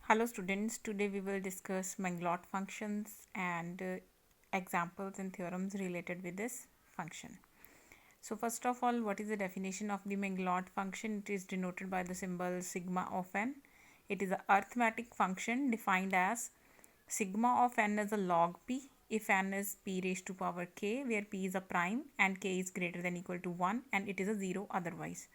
Hello students, today we will discuss Manglot functions and examples and theorems related with this function. So first of all, what is the definition of the Manglot function? It is denoted by the symbol sigma of n. It is an arithmetic function defined as sigma of n is a log p if n is p raised to power k, where p is a prime and k is greater than equal to 1 and it is a 0 otherwise.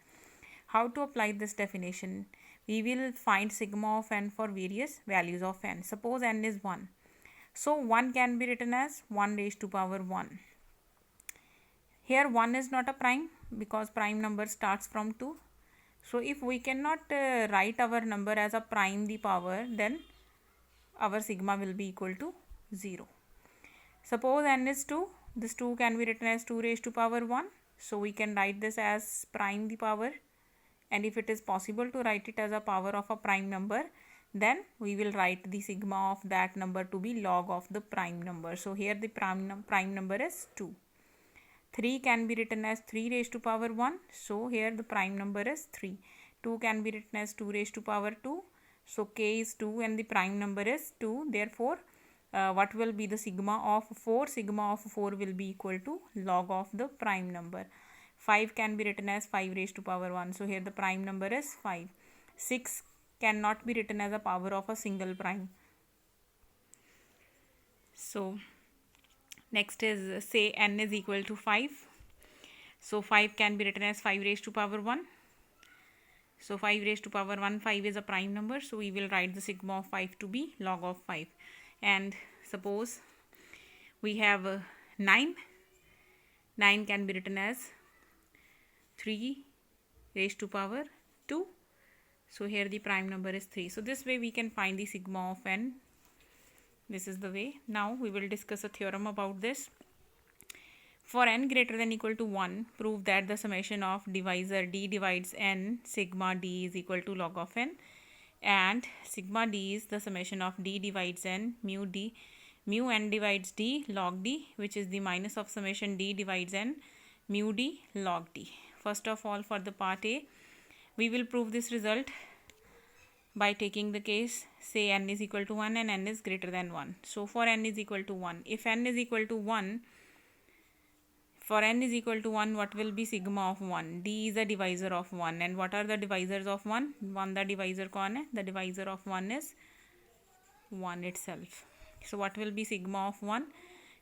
How to apply this definition? We will find sigma of n for various values of n. Suppose n is 1. So 1 can be written as 1 raised to power 1. Here 1 is not a prime because prime number starts from 2. So if we cannot write our number as a prime the power, then our sigma will be equal to 0. Suppose n is 2. This 2 can be written as 2 raised to power 1. So we can write this as prime the power. And if it is possible to write it as a power of a prime number, then we will write the sigma of that number to be log of the prime number. So here the prime number is 2. 3 can be written as 3 raised to power 1. So here the prime number is 3. 2 can be written as 2 raised to power 2. So k is 2 and the prime number is 2. Therefore, what will be the sigma of 4? Sigma of 4 will be equal to log of the prime number. 5 can be written as 5 raised to power 1. So here the prime number is 5. 6 cannot be written as a power of a single prime. So next is say n is equal to 5. So 5 can be written as 5 raised to power 1. So 5 raised to power 1, 5 is a prime number. So we will write the sigma of 5 to be log of 5. And suppose we have 9. 9 can be written as 3 raised to power 2. So here the prime number is 3. So this way we can find the sigma of n. This is the way. Now we will discuss a theorem about this. For n greater than equal to 1, prove that the summation of divisor d divides n sigma d is equal to log of n, and sigma d is the summation of d divides n mu n divides d log d, which is the minus of summation d divides n mu d log d. First of all, for the part A, we will prove this result by taking the case say n is equal to 1 and n is greater than 1. So for n is equal to 1, if n is equal to 1, for n is equal to 1, what will be sigma of 1? D is a divisor of 1. And what are the divisors of 1? 1 the divisor kaun hai? The divisor of 1 is 1 itself. So what will be sigma of 1?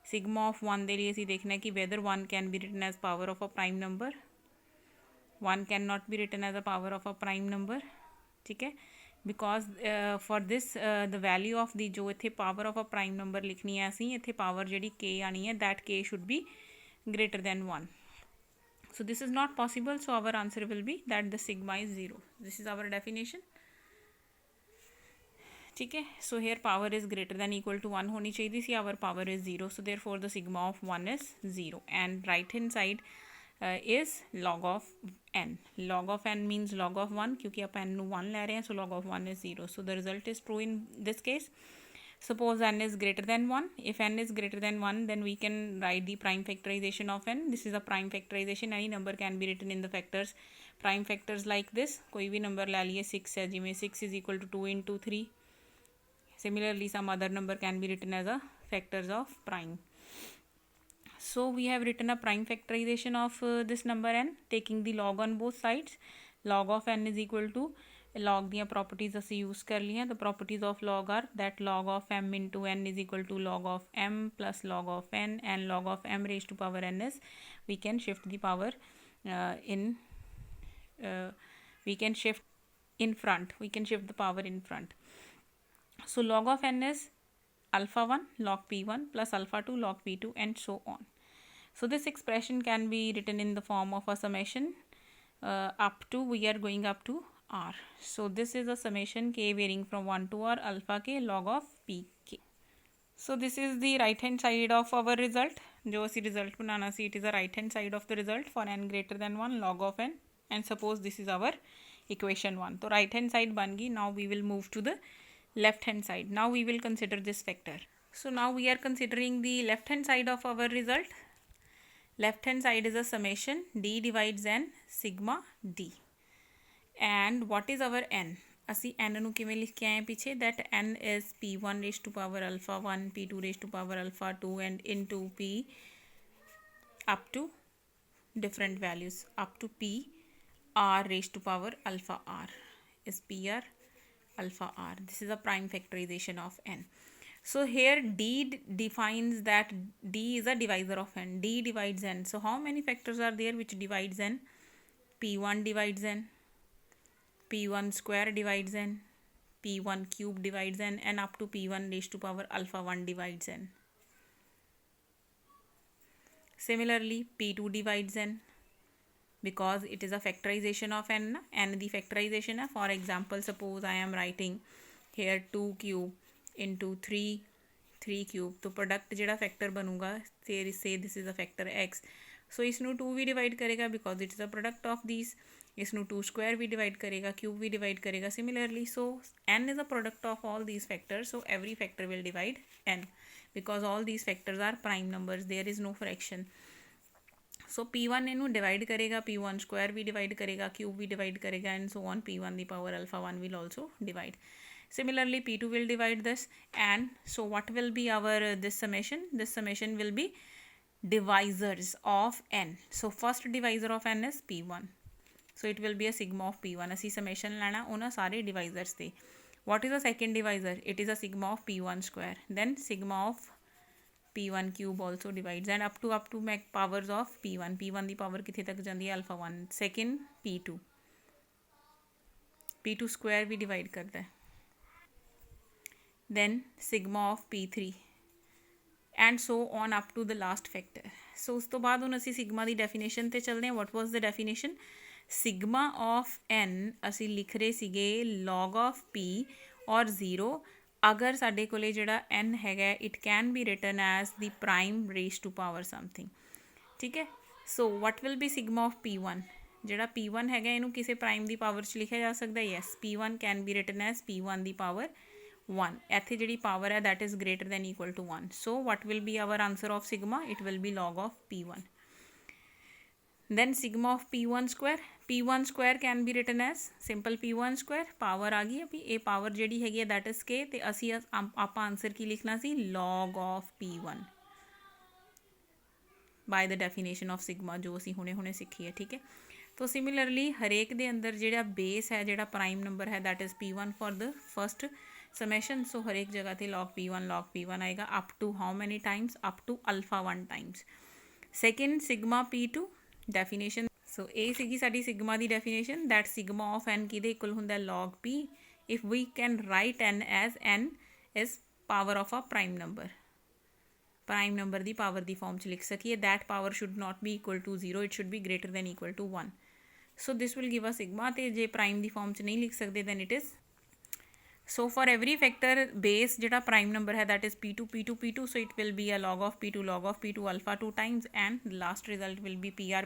Sigma of 1 de liye asi dekhna hai ki whether 1 can be written as power of a prime number. 1 cannot be written as a power of a prime number. ठीक है, because for this the value of the जो इत्थे power of a prime number लिखनी है असी इत्थे power JD k आनी है, that k should be greater than 1. So this is not possible, so our answer will be that the sigma is 0. This is our definition. ठीक है, so here power is greater than equal to 1 होनी चाहिए थी, our power is 0, so therefore the sigma of 1 is 0. And right hand side is log of n. Log of n means log of 1 क्योंकि आप n ਨੂੰ 1 ले रहे हैं, so log of 1 is 0. So the result is true in this case. Suppose n is greater than 1. If n is greater than 1, then we can write the prime factorization of n. This is a prime factorization. Any number can be written in the factors. Prime factors like this. कोई भी number ले लिए 6 है जिमें 6 is equal to 2 into 3. Similarly, some other number can be written as a factors of prime. So we have written a prime factorization of this number n, taking the log on both sides. Log of n is equal to log दियाँ properties असी use कर ली हैं. The properties of log are that log of m into n is equal to log of m plus log of n, and log of m raised to power n is we can shift the power we can shift in front. We can shift the power in front. So log of n is alpha 1 log p1 plus alpha 2 log p2 and so on. So this expression can be written in the form of a summation up to, we are going up to r. So this is a summation k varying from 1 to r alpha k log of pk. So this is the right hand side of our result. जो असी result banana C, it is the right hand side of the result for n greater than 1 log of n, and suppose this is our equation 1. तो right hand side बन गई. Now we will move to the left hand side. Now we will consider this factor. So now we are considering the left hand side of our result. Left hand side is a summation d divides n sigma d. And what is our n? असी n ਨੂੰ ਕਿਵੇਂ ਲਿਖ ਕੇ ਆਏ ਪਿੱਛੇ that n is p1 raised to power alpha 1 p2 raised to power alpha 2 and into p up to different values up to p r raised to power alpha r is pr alpha r. This is a prime factorization of n. So here d defines that d is a divisor of n. D divides n. So how many factors are there which divides n? p1 divides n, p1 square divides n, p1 cube divides n, and up to p1 raised to power alpha 1 divides n. Similarly, p2 divides n because it is a factorization of n. N the factorization है. For example, suppose I am writing here 2 cube into 3 cube. तो product ਜਿਹੜਾ factor बनूगा say this is a factor x. So इसनू 2 भी divide करेगा because it is a product of these. इसनू 2 square भी divide करेगा, cube भी divide करेगा. Similarly, so n is a product of all these factors. So every factor will divide n because all these factors are prime numbers. There is no fraction. So p1 इनू divide करेगा, p1 square भी divide करेगा, cube भी divide करेगा, and so on. p1 the power alpha 1 will also divide. Similarly, p2 will divide this, and so what will be our this summation? This summation will be divisors of n. So first divisor of n is p1. So it will be a sigma of p1. असी summation लाना उन्हें सारे divisors थे. What is the second divisor? It is a sigma of p1 square. Then sigma of p1 cube also divides, and up to make powers of p1. p1 the power किथे तक जाती है alpha 1. Second p2. p2 square भी divide करता है. Then sigma of p3. And so on up to the last factor. So उस तो बाद उन असी sigma दी definition ते चलते हैं. What was the definition? Sigma of n असी लिख रहे सीगे log of p और 0 अगर साडे कोले जिहड़ा n हैगा it can be written as the prime raised to power something. ठीक है. So what will be sigma of p1? जिहड़ा p1 हैगा इनू किसी prime दी power च लिखा जा सकता है. Yes, p1 can be written as p1 the power 1. ਇੱਥੇ ਜਿਹੜੀ power है that is greater than equal to 1. So what will be our answer of sigma? It will be log of p1. Then sigma of p1 square. p1 square can be written as simple p1 square. power आ गई अभी ये power ਜਿਹੜੀ ਹੈਗੀ है that is k ਤੇ ਅਸੀਂ ਆਪਾਂ answer ਕੀ ਲਿਖਣਾ ਸੀ log of p1 by the definition of sigma ਜੋ ਅਸੀਂ ਹੁਣੇ ਸਿੱਖੀ ਹੈ. ਠੀਕ ਹੈ. तो सिमिलरली हरेक ਦੇ ਅੰਦਰ ਜਿਹੜਾ बेस है ਜਿਹੜਾ प्राइम नंबर है that is p1 for the first summation. So हरेक जगह ਤੇ log p1 आएगा up to how many times? Up to alpha 1 times. Second sigma p2 definition. So ਇਹ ਸੀਗੀ ਸਾਡੀ sigma the definition that sigma of n ਕਿਹਦੇ equal ਹੁੰਦਾ log p if we can write n as n is power of a prime number. Prime number the power the form ਚ ਲਿਖ ਸਕੀਏ. That power should not be equal to 0. It should be greater than equal to 1. So this will give us sigma ਤੇ ਜੇ prime ਦੀ form ਚ ਨਹੀਂ ਲਿਖ ਸਕਦੇ then it is. So for every factor base जिहड़ा prime number है that is p2 so it will be a log of p2 alpha 2 times and the last result will be pr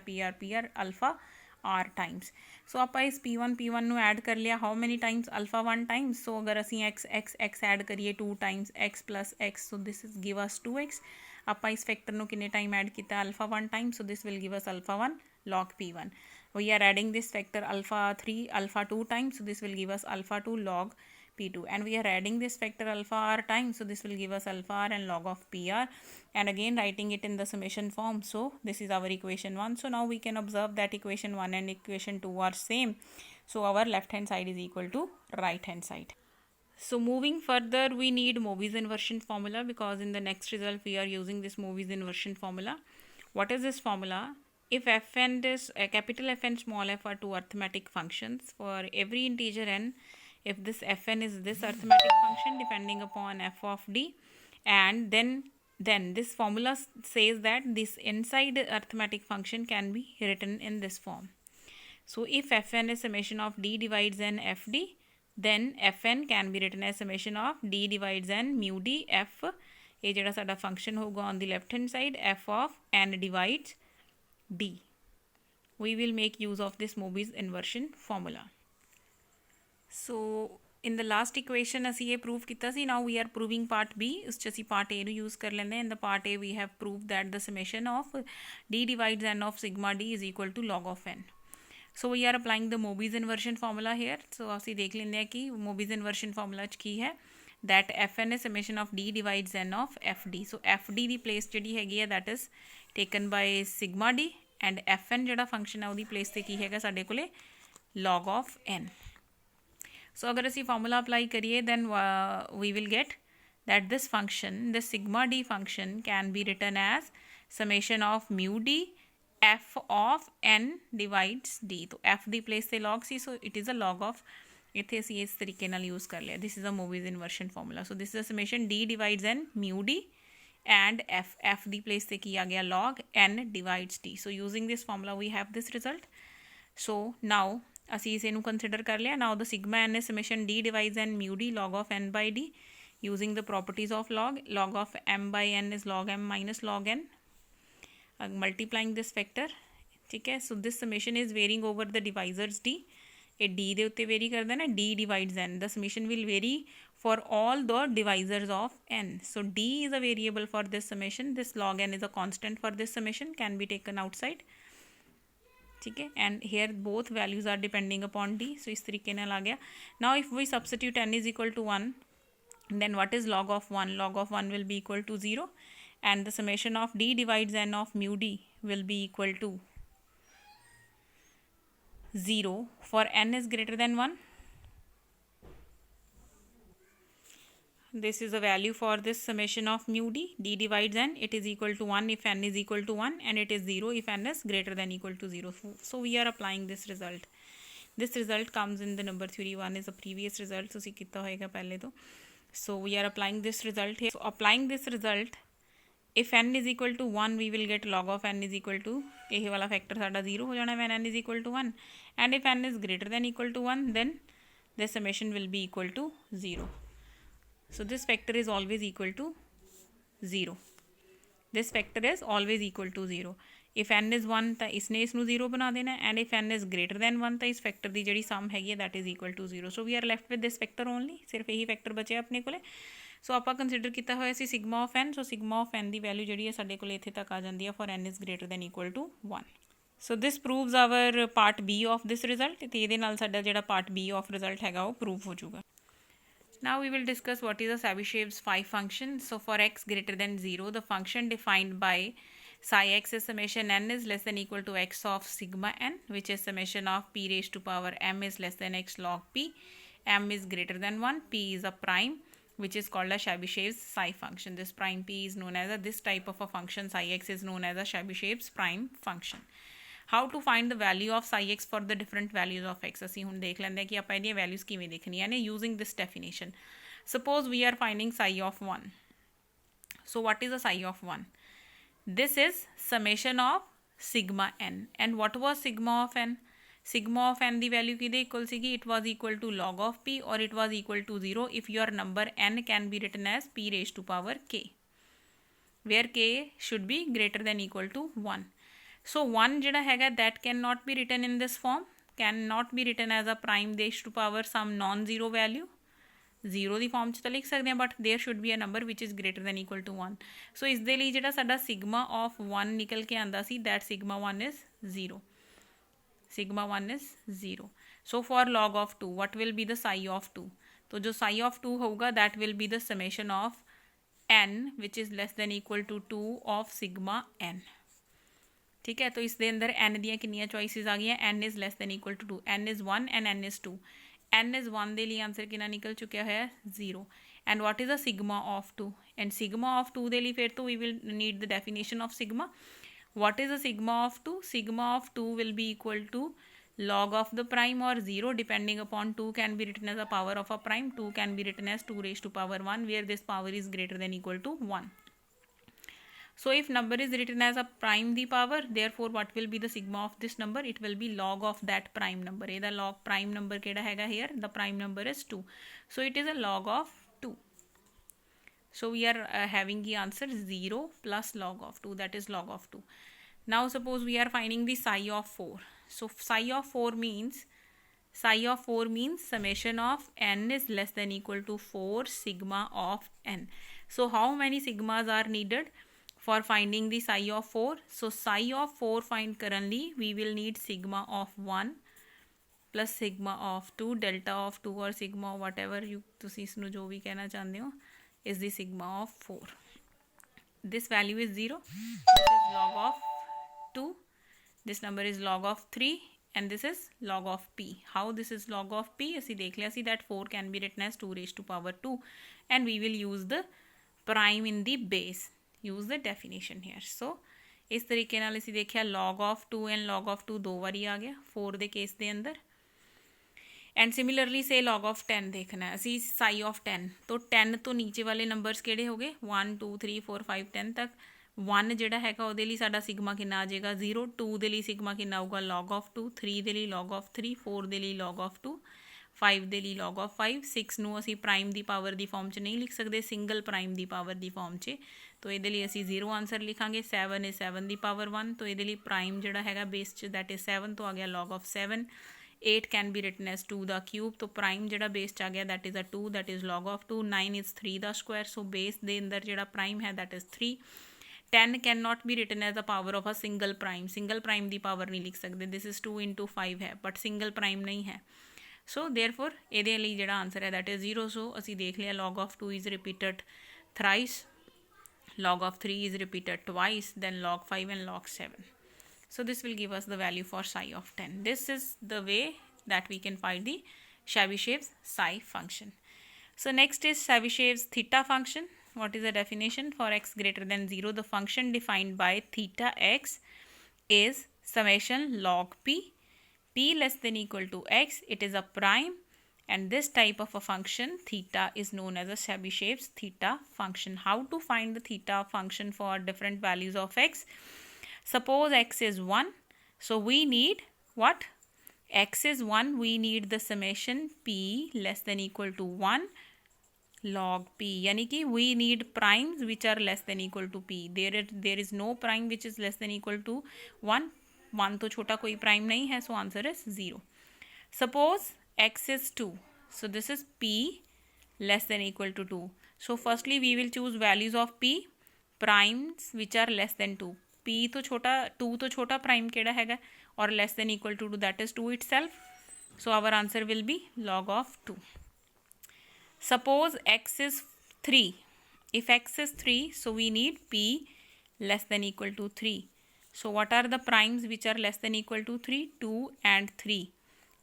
alpha r times. So आप इस p1 ਨੂੰ add कर लिया how many times? alpha 1 times. So अगर ਅਸੀਂ x add करिए 2 times x plus x so this is give us 2x. आप इस factor ਨੂੰ किन्ने time add किया alpha 1 times so this will give us alpha 1 log p1. We are adding this factor alpha 3 alpha 2 times so this will give us alpha 2 log p2 and we are adding this factor alpha r times so this will give us alpha r and log of pr and again writing it in the summation form. So this is our equation 1. So now we can observe that equation 1 and equation 2 are same. So our left hand side is equal to right hand side. So moving further we need Mobius inversion formula because in the next result we are using this Mobius inversion formula. What is this formula? If fn is capital F and small f are two arithmetic functions for every integer n, if this fn is this arithmetic function depending upon f of d and then this formula says that this inside arithmetic function can be written in this form. So if fn is summation of d divides n fd then fn can be written as summation of d divides n mu d f ये ਜਿਹੜਾ ਸਾਡਾ function होगा on the left hand side f of n divides d. We will make use of this Mobius inversion formula. So in the last equation ਅਸੀਂ ਇਹ prove ਕੀਤਾ ਸੀ. Now we are proving part B. ਉਸ 'ਚ ਅਸੀਂ part A ਨੂੰ use ਕਰ ਲੈਂਦੇ. In the part A we have proved that the summation of d divides n of sigma d is equal to log of n. So we are applying the Mobius inversion formula here. So असीं देख लेंगे कि मोबीज inversion formula च की है, that f n is summation of d divides n of f d. So f d की place जी हैगी है that is taken by sigma d, and f n जो फंक्शन है वो प्लेस से की है साढ़े को लॉग ऑफ एन. सो अगर असी फार्मूला अप्लाई करिए then we will get that this function, this sigma d function can be written as summation of mu d f of n divides d. तो f the place से log c, so it is a log of, इतने असी इस तरीके नाल use कर लिया. This is a Mobius inversion formula. So this is a summation d divides n mu d and F the place से की आ गया log n divides d. So using this formula we have this result. So now असी इसे consider कर लिया. Now the sigma n is summation d divides n mu d log of n by d using the properties of log. Log of m by n is log m minus log n, multiplying this factor. ठीक है. So this summation is varying over the divisors D. ये d के उत्ते vary करता है ना, d divides n. The summation will vary for all the divisors of n. So d is a variable for this summation. This log n is a constant for this summation, can be taken outside. ठीक है. And here both values are depending upon d. So इस तरीके नाल आ गया. Now if we substitute n is equal to 1, then what is log of 1? Log of 1 will be equal to 0, and the summation of d divides n of mu d will be equal to 0 for n is greater than 1. This is a value for this summation of mu d. D divides n, it is equal to 1 if n is equal to 1, and it is 0 if n is greater than equal to 0. So we are applying this result. This result comes in the number theory. 1 is a previous result, so उसी कितना होएगा पहले तो. So we are applying this result here. So applying this result, if n is equal to 1, we will get log of n is equal to, यही वाला factor साडा 0 हो जाना when n is equal to 1, and if n is greater than equal to 1, then the summation will be equal to 0. So this factor is always equal to 0. This factor is always equal to 0. If n is 1 तो इसने इसनू 0 बना देना, and if n is greater than 1 तो इस factor की जी sum हैगी that is equal to 0. So we are left with this factor only. सिर्फ यही फैक्टर बचे अपने को. सो आप कंसिडर किया हुआ सी sigma of n. So sigma of n की वैल्यू जी है साढ़े को इत्थे तक आ जाती है for n is greater than equal to 1. So this proves our part b of this result. तो ये साडा जिहड़ा पार्ट बी ऑफ रिजल्ट है वो प्रूव हो जाऊगा. Now we will discuss what is a Chebyshev's phi function. So for x greater than 0, the function defined by psi x is summation n is less than equal to x of sigma n, which is summation of p raised to power m is less than x log p. M is greater than 1. P is a prime, which is called a Chebyshev's psi function. This prime p is known as this type of a function psi x is known as a Chebyshev's prime function. How to find the value of psi x for the different values of x? ਅਸੀਂ ਹੁਣ ਦੇਖ ਲੈਂਦੇ ਕਿ ਆਪਾਂ ਇਹਦੀਆਂ values ਕਿਵੇਂ ਦੇਖਣੀਆਂ ਨੇ using this definition. Suppose we are finding psi of 1. So what is the psi of 1? This is summation of sigma n. And what was sigma of n? Sigma of n the value ਕਿਹਦੇ equal ਸੀਗੀ? It was equal to log of p, or it was equal to 0 if your number n can be written as p raised to power k, where k should be greater than equal to 1. So 1 जिहड़ा हैगा that cannot be written in this form, cannot be written as a prime raised to power some non-zero value. 0 the form 'ਚ ਤਾਂ ਲਿਖ ਸਕਦੇ ਹਾਂ, but there should be a number which is greater than equal to 1. So ਇਸ ਦੇ ਲਈ ਜਿਹੜਾ ਸਾਡਾ sigma of 1 ਨਿਕਲ ਕੇ ਆਂਦਾ ਸੀ, that sigma 1 is 0. Sigma 1 is 0. So for log of 2, what will be the psi of 2? तो जो psi of 2 होगा that will be the summation of n which is less than equal to 2 of sigma n. ठीक है. तो इस दे अंदर n दियाँ कितनी चॉइसिस आ गई. n is less than equal to 2, n is 1 and n is 2. n is 1 के लिए आंसर कितना निकल चुका है 0. And what is a sigma of 2? And sigma of 2 के लिए फिर तो we will need the definition of sigma. What is a sigma of 2? Sigma of 2 will be equal to log of the prime or 0 depending upon 2 can be written as a power of a prime. 2 can be written as 2 raised to power 1 where this power is greater than equal to 1. So if number is written as a prime the power, therefore what will be the sigma of this number? It will be log of that prime number. The log prime number केड़ा हैगा here? The prime number is 2. So it is a log of 2. So we are having the answer 0 plus log of 2, that is log of 2. Now suppose we are finding the psi of 4. So psi of 4 means summation of n is less than equal to 4 sigma of n. So how many sigmas are needed for finding the psi of 4? So psi of 4 find currently we will need sigma of 1 plus sigma of 2, delta of 2 और sigma what ever you तुसी इसनूं जो भी कहना चाहते हो is the sigma of 4. This value is 0. This is log of 2. This number is log of 3 and this is log of p. How this is log of p? ਅਸੀਂ ਦੇਖ ਲਿਆ ਸੀ that 4 can be written as 2 raised to power 2 and we will use the prime in the base. Use the definition here. So ਇਸ ਤਰੀਕੇ ਨਾਲ ਅਸੀਂ ਦੇਖਿਆ log of 2 and log of 2 ਦੋ ਵਾਰੀ ਆ ਗਿਆ 4 ਦੇ ਕੇਸ ਦੇ ਅੰਦਰ. एंड सिमिलरली से लॉग ऑफ 10 देखना है असी साई ऑफ 10 तो 10 तो नीचे वाले नंबर्स किहड़े हो गए 1 2 3 4 5 10 तक 1 जिहड़ा हैगा उहदे लई साडा सिग्मा कितना आ जाएगा 0 2 दे लई सिग्मा कितना आऊगा लॉग ऑफ 2 3 दे लई लॉग ऑफ 3 4 दे लई लॉग ऑफ 2 5 दे लई लॉग ऑफ 5 6 नूं असी प्राइम दी पावर दी फॉर्म च नहीं लिख सकते सिंगल प्राइम दी पावर दी फॉर्म च तो ये लई असी 0 आंसर लिखांगे 7 इज 7 दी पावर 1 तो ये लई प्राइम जिहड़ा हैगा बेस च दैट इज 7 तो आ गया log of 7 8 can be written as 2 the cube तो प्राइम जिहड़ा बेस च आ गया that is a 2 that is log of 2 9 is 3 the square so base दे अंदर जिहड़ा प्राइम है that is 3 10 can not be written as the power of a single prime दी पावर नहीं लिख सकते दिस इज़ 2 into 5 है बट सिंगल प्राइम नहीं है सो देयरफॉर इहदे लई जिहड़ा आंसर है दैट इज़ 0 सो असी देख लिया log of 2 is repeated thrice log of 3 is repeated twice then log 5 and log 7. So this will give us the value for psi of 10. This is the way that we can find the Chebyshev's psi function. So next is Chebyshev's theta function. What is the definition? For x greater than 0, the function defined by theta x is summation log p. P less than equal to x. It is a prime. And this type of a function, theta, is known as a Chebyshev's theta function. How to find the theta function for different values of x? Suppose x is 1, so we need what? X is 1, we need the summation p less than equal to 1 log p. यानी कि we need primes which are less than equal to p. There is no prime which is less than equal to 1. 1 तो छोटा कोई prime नहीं है, so answer is 0. Suppose x is 2, so this is p less than equal to 2. So firstly we will choose values of p primes which are less than 2. p तो छोटा 2 तो छोटा prime केड़ा हैगा और less than equal to that is 2 itself. So our answer will be log of 2. Suppose x is 3. If x is 3, so we need p less than equal to 3. So what are the primes which are less than equal to 3? 2 and 3.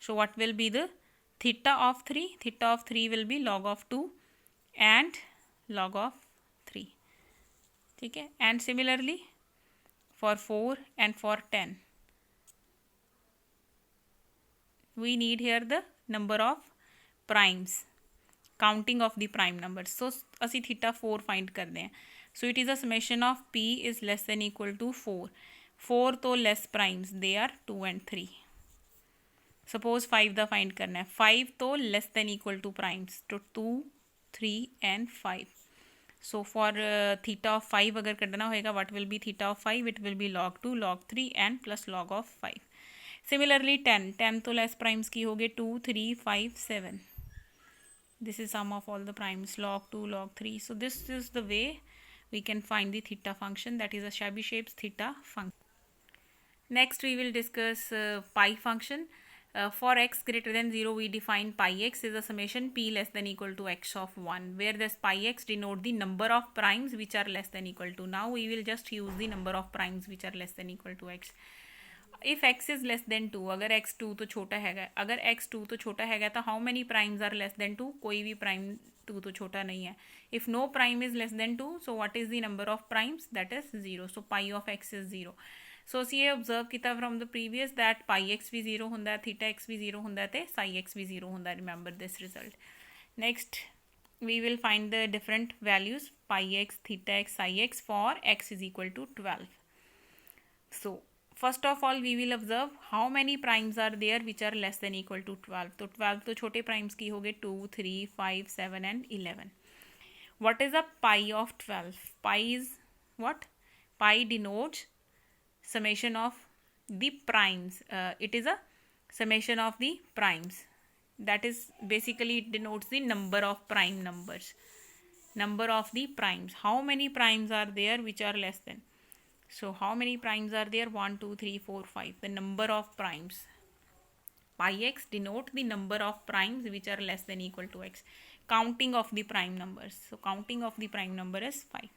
So what will be the theta of 3? Theta of 3 will be log of 2 and log of 3. ठीक है. And similarly for 4 and for 10 we need here the number of primes, counting of the prime numbers. So ਅਸੀਂ theta 4 find ਕਰਦੇ हैं. So it is a summation of p is less than equal to 4. 4 तो less primes, they are 2 and 3. Suppose 5 the find करना है. 5 तो less than equal to primes, तो 2 3 and 5. So for theta of 5 अगर करना होएगा what will be theta of 5? It will be log 2, log 3 and plus log of 5. Similarly 10 तो less primes की होगी 2, 3, 5, 7. This is sum of all the primes log 2, log 3. So this is the way we can find the theta function, that is a Chebyshev's theta function. Next we will discuss pi function. For x greater than 0 we define pi x is a summation p less than equal to x of 1 where this pi x denote the number of primes which are less than equal to. Now we will just use the number of primes which are less than equal to x. If x is less than 2, अगर x 2 तो छोटा हैगा, अगर x 2 तो छोटा हैगा तो how many primes are less than 2? कोई भी prime 2 तो छोटा नहीं है. If no prime is less than 2, so what is the number of primes? That is 0. So pi of x is 0. सो ਅਸੀਂ ਇਹ ऑब्जर्व किया from the previous that pi x भी 0 होंगे, थीटा एक्स भी 0 होंगे तो साई एक्स भी 0 होंगे. Remember this result. Next we will find the different values pi x, theta x, psi x for x is equal to 12. So first of all we will observe how many primes are there which are less than equal to 12. तो 12 तो छोटे primes की हो गए 2, 3, 5, 7 and 11. What is a pi of 12? Pi is what? Pi denotes summation of the primes. It is a summation of the primes, that is basically it denotes the number of prime numbers, number of the primes. How many primes are there which are less than? So how many primes are there? 1 2 3 4 5, the number of primes. pi x denote the number of primes which are less than equal to x. Counting of the prime numbers. So counting of the prime number is 5.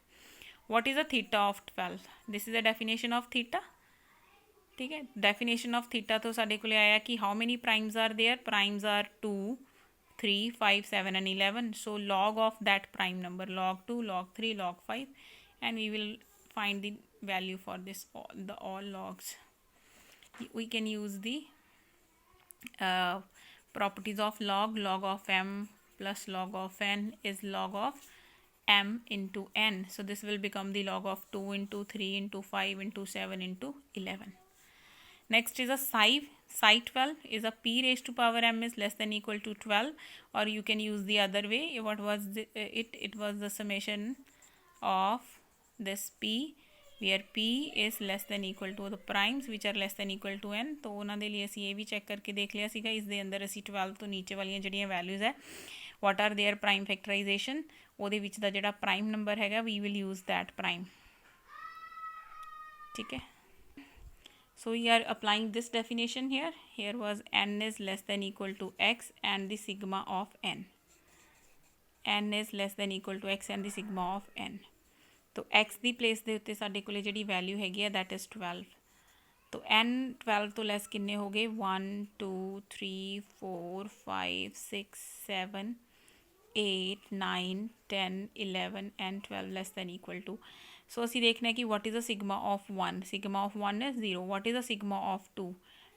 What is the theta of 12? This is the definition of theta. ठीक है, definition of theta तो साढ़े को ले आया कि how many primes are there? Primes are 2, 3, 5, 7 and 11. So log of that prime number, log 2, log 3, log 5, and we will find the value for this all logs. We can use the properties of log of m plus log of n is log of m into n. So this will become the log of 2 into 3 into 5 into 7 into 11. Next is a psi 12 is a p raised to power m is less than equal to 12, or you can use the other way. What was it was the summation of this p where p is less than equal to the primes which are less than equal to n. तो उन्होंने लिए असी ये भी check करके देख लिया सीगा इस दे अंदर असी 12 तो नीचे वाली जड़ियाँ वैल्यूज़ है what are their prime factorization ਉਹਦੇ ਵਿੱਚ ਦਾ ਜਿਹੜਾ prime number हैगा we will use that prime. ठीक है. So we are applying this definition here. Here was n is less than equal to x and the sigma of n. n is less than equal to x and the sigma of n. तो x ਦੀ place ਦੇ ਉੱਤੇ ਸਾਡੇ ਕੋਲੇ ਜਿਹੜੀ value ਹੈਗੀ ਆ that is 12. तो n 12 ਤੋਂ ਲੈਸ ਕਿੰਨੇ ਹੋ ਗਏ 1 2 3 4 5 6 7 8 9 10 11 and 12 less than equal to. So ਅਸੀਂ देखना है कि what is the sigma of 1? Sigma of 1 is 0. What is the sigma of 2?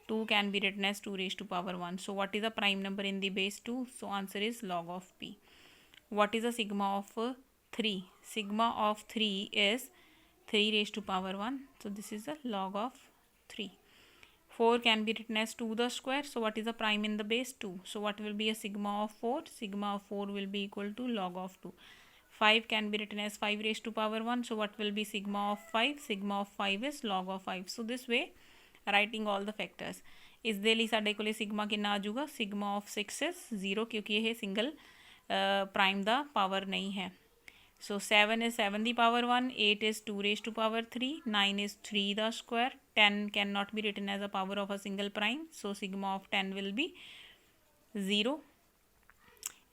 2 can be written as 2 raised to power 1. So what is the prime number in the base 2? So answer is log of p. What is the sigma of 3? Sigma of 3 is 3 raised to power 1. So this is the log of 3. 4 can be written as 2 the square. So what is the prime in the base 2? So what will be a sigma of 4? Sigma of 4 will be equal to log of 2. 5 can be written as 5 raised to power 1. So what will be sigma of 5? Sigma of 5 is log of 5. So this way writing all the factors. इस दे लिए साढ़े को sigma कितना आ जाऊगा sigma of 6 is 0 क्योंकि यह single prime the power नहीं है. So 7 is 7 the power 1, 8 is 2 raised to power 3, 9 is 3 the square, 10 cannot be written as a power of a single prime. So sigma of 10 will be 0.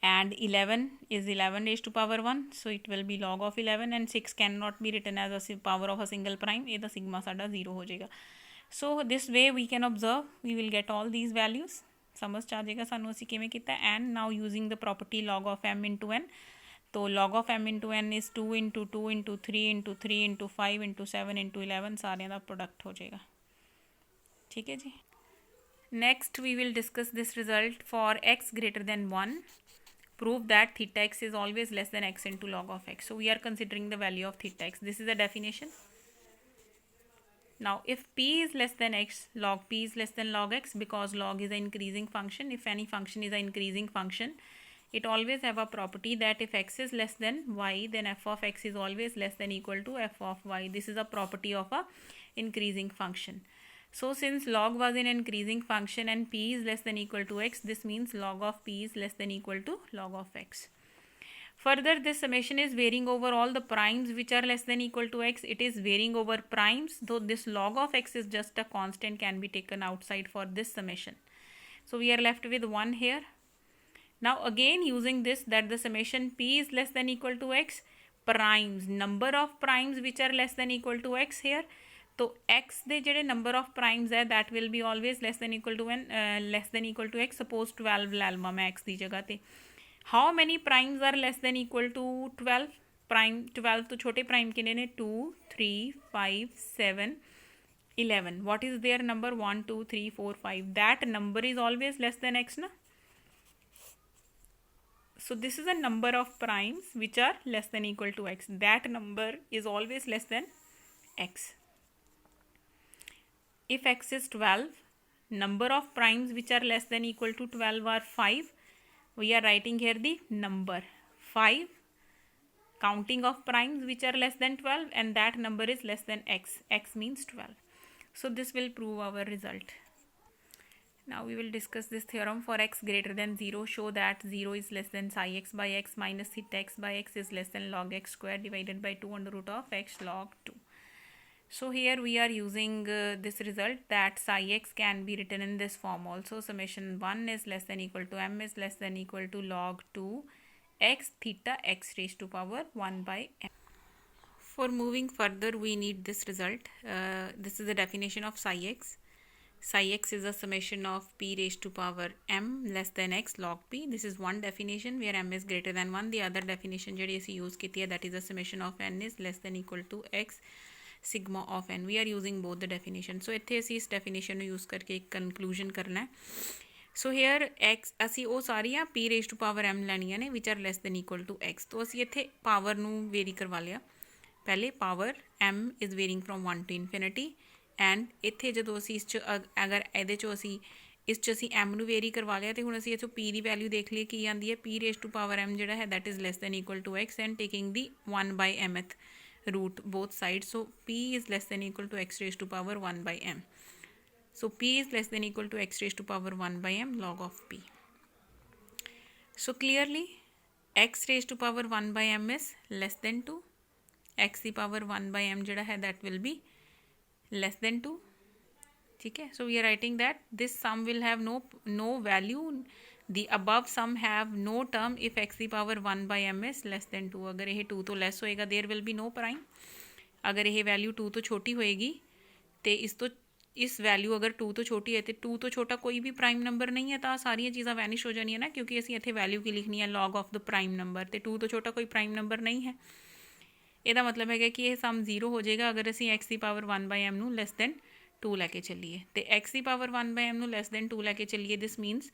And 11 is 11 raised to power 1, so it will be log of 11, and 6 cannot be written as a power of a single prime. ये the sigma साड़ा 0 हो जाएगा. So this way we can observe, we will get all these values. समझ आ जाएगा सानू असी किवें कीता. And now using the property log of m into n, तो log of m into n is 2 into 2 into 3 into 3 into 5 into 7 into 11 सारे दा product हो जाएगा. ठीक है जी. Next we will discuss this result for x greater than 1. Prove that theta x is always less than x into log of x. So we are considering the value of theta x. This is the definition. Now if p is less than x, log p is less than log x, because log is an increasing function. If any function is an increasing function, it always have a property that if x is less than y, then f of x is always less than equal to f of y. This is a property of a increasing function. So since log was an increasing function and p is less than equal to x, this means log of p is less than equal to log of x. Further, this summation is varying over all the primes which are less than equal to x. It is varying over primes, though this log of x is just a constant, can be taken outside for this summation. So we are left with 1 here. Now again using this, that the summation p is less than equal to x, primes, number of primes which are less than equal to x here. तो x दे जेडे number of primes है that will be always less than equal to x. Suppose 12 ले लवां मैं x दी जगह ते. How many primes are less than equal to 12? Prime 12 तो छोटे प्राइम किन्ने ने 2 3 5 7 11. What is there number 1 2 3 4 5. That number is always less than x ना. So this is a number of primes which are less than equal to x. That number is always less than x. If x is 12, number of primes which are less than equal to 12 are 5. We are writing here the number 5, counting of primes which are less than 12, and that number is less than x. X means 12. So this will prove our result. Now we will discuss this theorem for x greater than 0. Show that 0 is less than psi x by x minus theta x by x is less than log x square divided by 2 under root of x log 2. So here we are using this result that psi x can be written in this form also. Summation 1 is less than equal to m is less than equal to log 2 x theta x raised to power 1 by m. For moving further, we need this result. This is the definition of psi x. Psi x is a summation of p raised to power m less than x log p. This is one definition where m is greater than 1. The other definition ਜਿਹੜੀ ਅਸੀਂ use ਕੀਤੀ ਹੈ, that is a summation of n is less than equal to x sigma of n. We are using both the definition. So ਇੱਥੇ ਅਸੀਂ ਇਸ definition ਨੂੰ use ਕਰਕੇ ਇੱਕ conclusion ਕਰਨਾ ਹੈ. So here x ਅਸੀਂ ਉਹ ਸਾਰੀਆਂ p raised to power m ਲੈਣੀਆਂ ਨੇ which are less than equal to x. तो ਅਸੀਂ ਇੱਥੇ power ਨੂੰ vary ਕਰਵਾ ਲਿਆ. ਪਹਿਲੇ power m is varying from 1 to infinity and ਇੱਥੇ ਜਦੋਂ ਅਸੀਂ ਇਸ 'ਚ ਅਗਰ ਇਹਦੇ 'ਚੋਂ ਅਸੀਂ ਇਸ 'ਚ ਅਸੀਂ m ਨੂੰ ਵੇਰੀ ਕਰਵਾ ਲਿਆ ਤੇ ਹੁਣ ਅਸੀਂ ਇੱਥੋਂ p ਦੀ ਵੈਲਿਊ ਦੇਖ ਲਈਏ ਕੀ ਆਉਂਦੀ ਹੈ p raised to power m ਜਿਹੜਾ ਹੈ that is less than equal to x and taking the 1 by mth root both sides. So p is less than equal to x raised to power 1 by m. So p is less than equal to x raised to power 1 by m log of p. So clearly x raised to power 1 by m is less than 2. x the power 1 by m jada hai that will be less than 2. ठीक है. So we are writing that this sum will have no value. The above sum have no term if x the power 1 by m is less than 2. अगर यह 2 तो less होएगा there will be no prime. अगर यह value 2 तो छोटी होएगी तो इस वैल्यू अगर 2 तो छोटी है तो 2 तो छोटा कोई भी प्राइम नंबर नहीं है तो सारिया चीज़ा वैनिश हो जानी है ना क्योंकि असी इतने वैल्यू की लिखनी है log of the prime number तो 2 तो छोटा कोई प्राइम नंबर नहीं है. ਇਹਦਾ मतलब है कि यह सम 0 हो जाएगा अगर ਅਸੀਂ x ਦੀ ਪਾਵਰ 1 ਬਾਈ m ਨੂੰ ਲੈਸ ਦੈਨ 2 ਲੈ ਕੇ ਚੱਲੀਏ ਤੇ x ਦੀ ਪਾਵਰ 1 ਬਾਈ m ਨੂੰ ਲੈਸ ਦੈਨ 2 ਲੈ ਕੇ ਚੱਲੀਏ ਦਿਸ ਮੀਨਸ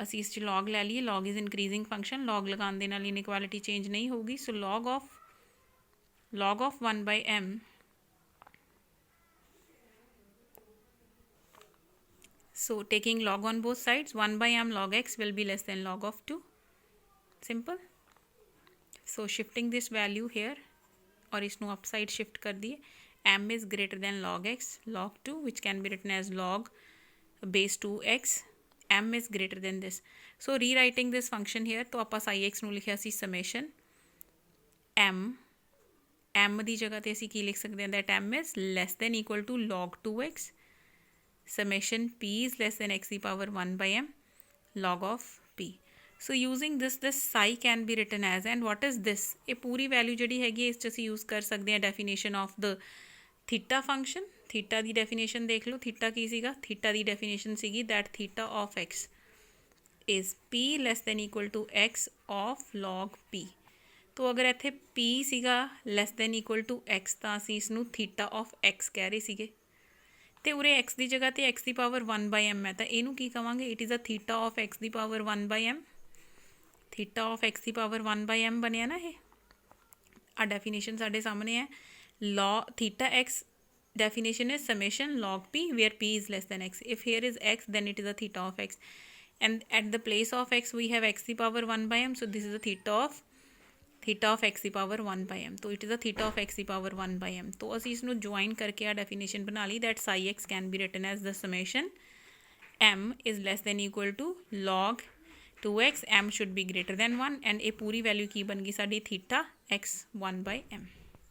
ਅਸੀਂ ਇਸ 'ਚ log ਲੈ ਲਈਏ log is increasing function log ਲਗਾਉਣ ਦੇ ਨਾਲ ਇਨਇਕੁਐਲਿਟੀ ਚੇਂਜ ਨਹੀਂ ਹੋਊਗੀ ਸੋ log of 1 by m so taking log on both sides 1 by m log x will be less than log of 2. Simple. So shifting this value here और इसनों upside shift कर दिए m is greater than log x log 2 which can be written as log base 2x m is greater than this. So rewriting this function here तो ਆਪਾਂ psi x ਨੂੰ ਲਿਖਿਆ ਸੀ summation m ਦੀ ਜਗ੍ਹਾ ਤੇ ਅਸੀਂ ਕੀ ਲਿਖ ਸਕਦੇ ਹਾਂ that m is less than equal to log 2x summation p is less than x the power 1 by m log of p. So using this psi can be written as and what is this ये पूरी value जी हैगी इस असी use कर सकते हैं definition of the theta function. Theta की definition देख लो थीटा की सीगा थीटा की डेफिनेशन सीगी that theta of x is p less than equal to x of log p. तो अगर इत्थे p सीगा less than equal to x तो असी इसनू थीटा ऑफ x कह रहे सीगे ਤੇ ਉਰੇ x ਦੀ ਜਗ੍ਹਾ ਤੇ x ਦੀ ਪਾਵਰ 1 ਬਾਈ m ਹੈ ਤਾਂ ਇਹਨੂੰ ਕੀ ਕਵਾਂਗੇ it is a theta of x ਦੀ power 1 by m theta of x ਦੀ ਪਾਵਰ 1 ਬਾਈ m ਬਣਿਆ ਨਾ ਇਹ ਆ ਡੈਫੀਨੇਸ਼ਨ ਸਾਡੇ ਸਾਹਮਣੇ ਹੈ ਲੋ theta x definition is summation log p where p is less than x. If here is x then it is a theta of x and at the place of x we have x the power 1 by m so this is a theta of x the power 1 by m. तो it is a theta of x the power 1 by m. तो असी इसनों join करके आ definition बना ली that psi x can be written as the summation m is less than equal to log 2x m should be greater than 1 and ये पूरी value की बन गई साडी theta x 1 by m.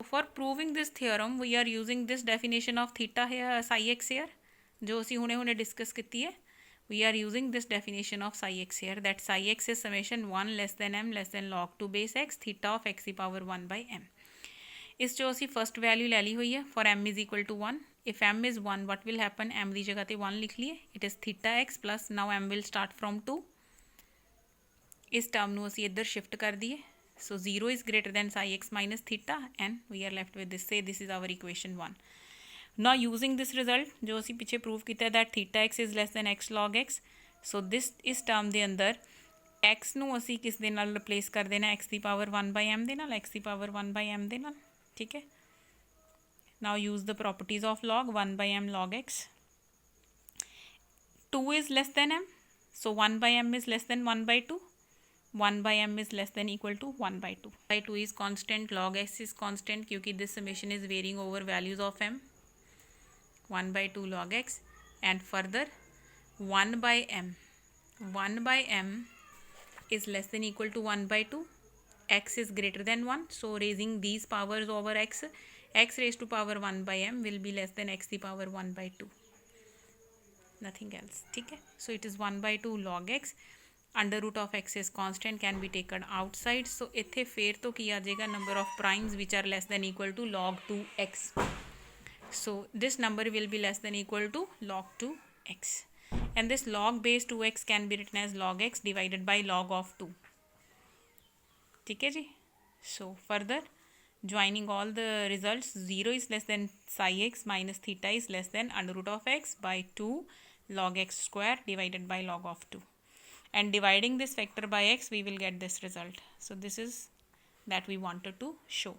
For proving this theorem we are using this definition of theta here psi x here जो असी हुणे discuss की है. We are using this definition of psi x here that psi x is summation 1 less than m less than log 2 base x theta of x the power 1 by m. इस जो असी first value ले ली हुई है for m is equal to 1. If m is 1 what will happen m की जगह ते 1 लिख लिए it is theta x plus now m will start from 2. इस टर्म नू असी इधर शिफ्ट कर दिए so 0 is greater than psi x minus theta and we are left with this say this is our equation 1. Now using this result जो असी पीछे prove किया that theta x is less than x log x so this इस term के अंदर x नू असी किस दे नाल रिप्लेस कर देना x की पावर 1 by m दे नाल x की पावर 1 by m दे नाल ठीक है. Now use the properties of log 1 by m log x 2 is less than m so 1 by m is less than 1 by 2 1 by m is less than equal to 1 by 2 by 2 is constant log x is constant क्योंकि this summation is varying over values of m 1 by 2 log x and further 1 by m is less than equal to 1 by 2 x is greater than 1 so raising these powers over x x raised to power 1 by m will be less than x the power 1 by 2, nothing else. ठीक है, so it is 1 by 2 log x, under root of x is constant can be taken outside. So इत्थे फेर तो की आ जाएगा number of primes which are less than equal to log 2x. so this number will be less than equal to log 2x, and this log base 2x can be written as log x divided by log of 2. ठीक है जी. so further joining all the results, 0 is less than psi x minus theta is less than under root of x by 2 log x square divided by log of 2, and dividing this factor by x we will get this result. So this is that we wanted to show.